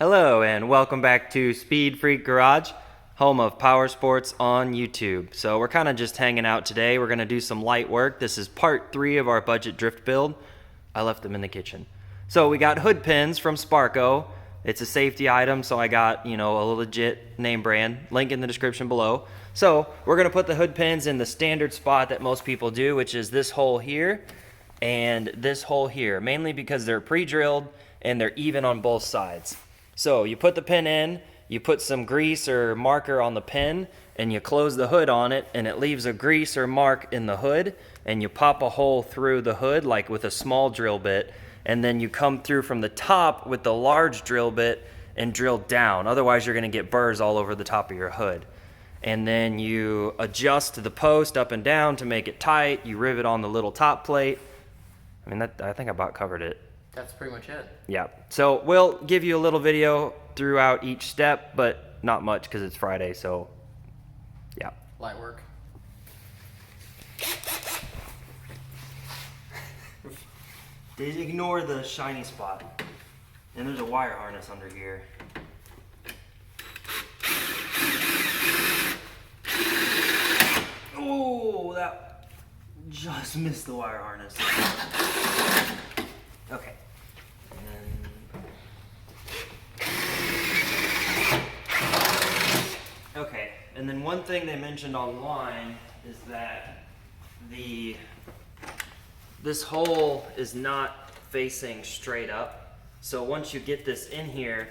Hello and welcome back to Speed Freak Garage, home of power sports on YouTube. So we're kind of just hanging out today. We're going to do some light work. This is part 3 of our budget drift build. I left them in the kitchen. So we got hood pins from Sparco. It's a safety item, so I got, a legit name brand. Link in the description below. So we're going to put the hood pins in the standard spot that most people do, which is this hole here and this hole here, mainly because they're pre-drilled and they're even on both sides. So you put the pin in, you put some grease or marker on the pin, and you close the hood on it, and it leaves a grease or mark in the hood, and you pop a hole through the hood like with a small drill bit, and then you come through from the top with the large drill bit and drill down. Otherwise you're going to get burrs all over the top of your hood. And then you adjust the post up and down to make it tight. You rivet on the little top plate. I think I about covered it. That's pretty much it. Yeah. So we'll give you a little video throughout each step, but not much because it's Friday, so yeah. Light work. Ignore the shiny spot. And there's a wire harness under here. Oh, that just missed the wire harness. Okay. And then one thing they mentioned online is that this hole is not facing straight up. So once you get this in here,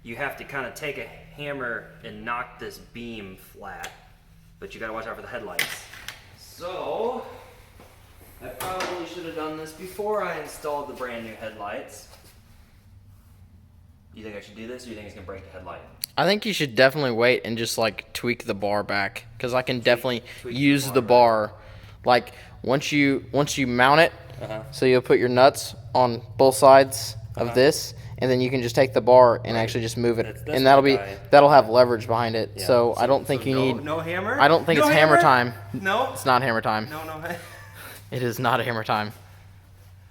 you have to kind of take a hammer and knock this beam flat. But you gotta watch out for the headlights. So I probably should have done this before I installed the brand new headlights. You think I should do this, or you think it's gonna break the headlight? I think you should definitely wait and just like tweak the bar back, because I can definitely use the bar. Like once you mount it, so you'll put your nuts on both sides of this, and then you can just take the bar and actually just move it, and that'll have leverage behind it. Yeah. So I don't think you need no hammer. I don't think it's hammer time. No, it's not hammer time. No. It is not a hammer time.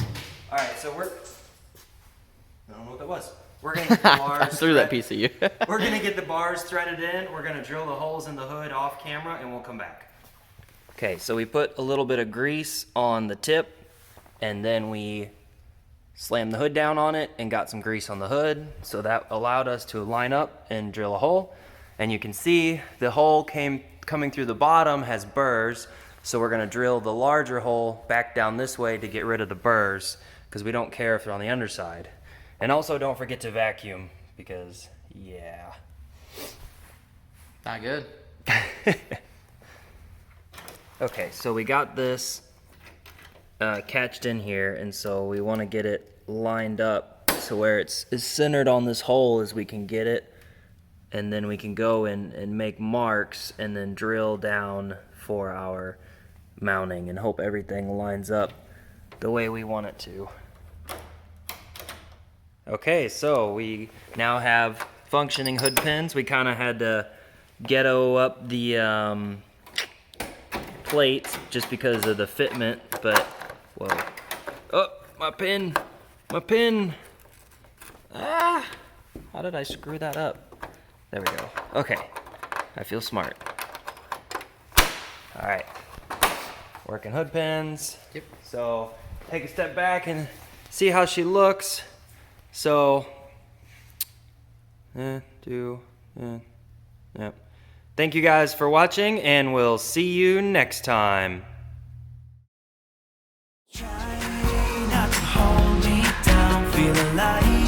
All right, so I don't know what that was. We're gonna get the bars. I threw that piece at you. We're gonna get the bars threaded in. We're gonna drill the holes in the hood off camera, and we'll come back. Okay, so we put a little bit of grease on the tip, and then we slammed the hood down on it and got some grease on the hood. So that allowed us to line up and drill a hole. And you can see the hole coming through the bottom has burrs. So we're gonna drill the larger hole back down this way to get rid of the burrs, because we don't care if they're on the underside. And also don't forget to vacuum, because yeah. Not good. Okay, so we got this catched in here, and so we want to get it lined up to where it's as centered on this hole as we can get it, and then we can go and make marks and then drill down for our mounting and hope everything lines up the way we want it to. Okay, so we now have functioning hood pins. We kind of had to ghetto up the plates just because of the fitment, but whoa. Oh, my pin. Ah, how did I screw that up? There we go. Okay, I feel smart. All right, working hood pins. Yep. So take a step back and see how she looks. So, yep. Thank you guys for watching, and we'll see you next time. Try not to hold me down, feel alive.